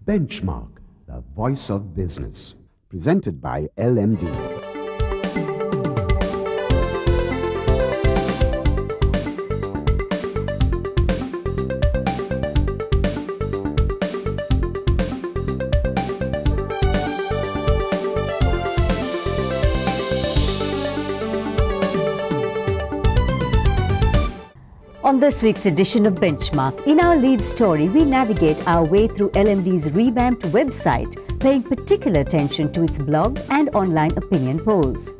Benchmark, the voice of business. Presented by LMD. On this week's edition of Benchmark, in our lead story, we navigate our way through LMD's revamped website, paying particular attention to its blog and online opinion polls.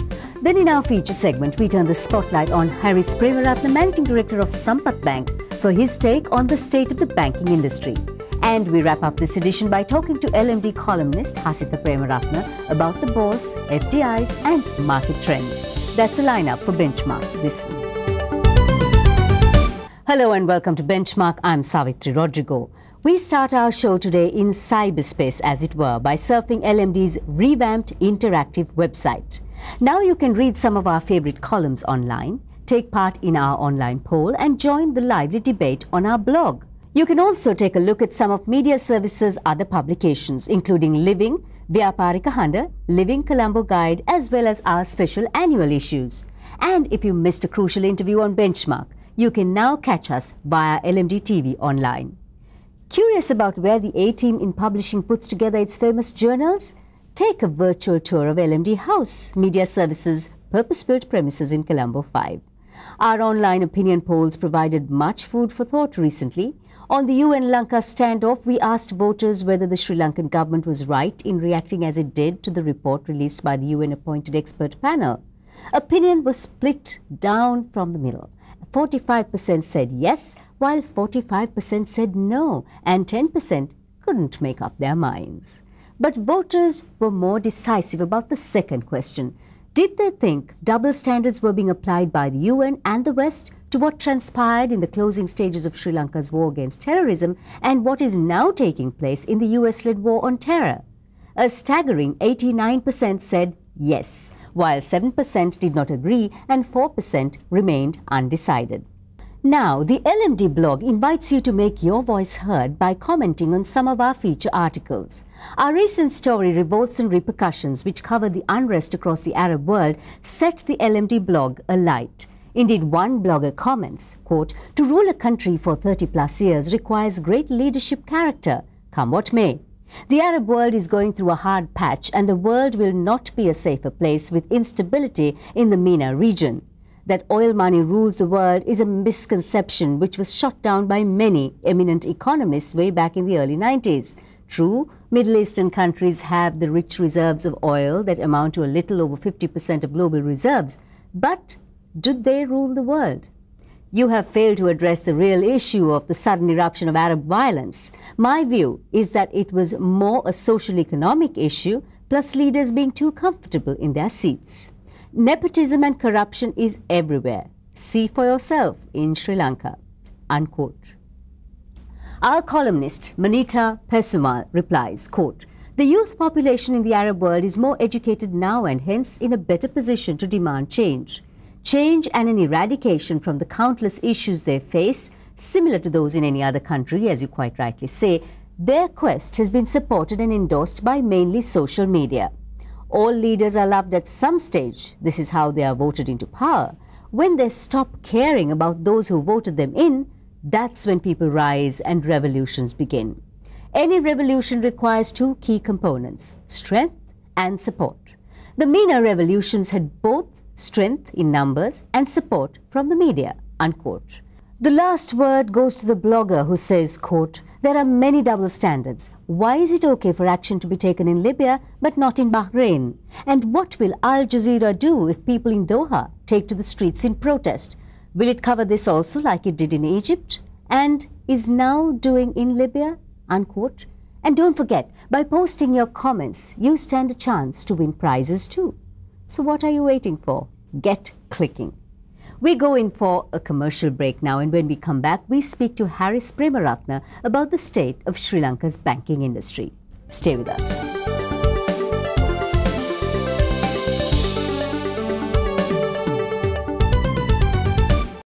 Then in our feature segment, we turn the spotlight on Haris Premaratne, Managing Director of Sampath Bank, for his take on the state of the banking industry. And we wrap up this edition by talking to LMD columnist Hasitha Premaratne about the bourse, FDIs and market trends. That's the lineup for Benchmark this week. Hello and welcome to Benchmark. I'm Savitri Rodrigo. We start our show today in cyberspace, as it were, by surfing LMD's revamped interactive website. Now you can read some of our favorite columns online, take part in our online poll and join the lively debate on our blog. You can also take a look at some of Media Services' other publications, including Living, Vyaparika Handa, Living Colombo Guide, as well as our special annual issues. And if you missed a crucial interview on Benchmark, you can now catch us via LMD TV online. Curious about where the A-team in publishing puts together its famous journals? Take a virtual tour of LMD House, Media Services' purpose-built premises in Colombo 5. Our online opinion polls provided much food for thought recently. On the UN-Lanka standoff, we asked voters whether the Sri Lankan government was right in reacting as it did to the report released by the UN-appointed expert panel. Opinion was split down from the middle. 45% said yes, while 45% said no, and 10% couldn't make up their minds. But voters were more decisive about the second question. Did they think double standards were being applied by the UN and the West to what transpired in the closing stages of Sri Lanka's war against terrorism and what is now taking place in the US-led war on terror? A staggering 89% said yes, while 7% did not agree and 4% remained undecided. Now, the LMD blog invites you to make your voice heard by commenting on some of our feature articles. Our recent story, Revolts and Repercussions, which covered the unrest across the Arab world, set the LMD blog alight. Indeed, one blogger comments, quote, "To rule a country for 30+ years requires great leadership character, come what may. The Arab world is going through a hard patch and the world will not be a safer place with instability in the MENA region. That oil money rules the world is a misconception which was shot down by many eminent economists way back in the early 90s. True, Middle Eastern countries have the rich reserves of oil that amount to a little over 50% of global reserves. But do they rule the world? You have failed to address the real issue of the sudden eruption of Arab violence. My view is that it was more a social-economic issue, plus leaders being too comfortable in their seats. Nepotism and corruption is everywhere. See for yourself in Sri Lanka." Unquote. Our columnist, Manita Pesumal, replies, quote, "The youth population in the Arab world is more educated now and hence in a better position to demand change. Change and an eradication from the countless issues they face, similar to those in any other country, as you quite rightly say, their quest has been supported and endorsed by mainly social media. All leaders are loved at some stage. This is how they are voted into power. When they stop caring about those who voted them in, that's when people rise and revolutions begin. Any revolution requires two key components, strength and support. The MENA revolutions had both strength in numbers and support from the media." Unquote. The last word goes to the blogger who says, quote, "There are many double standards. Why is it okay for action to be taken in Libya but not in Bahrain? And what will Al Jazeera do if people in Doha take to the streets in protest? Will it cover this also like it did in Egypt and is now doing in Libya?" Unquote. And don't forget, by posting your comments, you stand a chance to win prizes too. So what are you waiting for? Get clicking. We go in for a commercial break now, and when we come back, we speak to Haris Premaratne about the state of Sri Lanka's banking industry. Stay with us.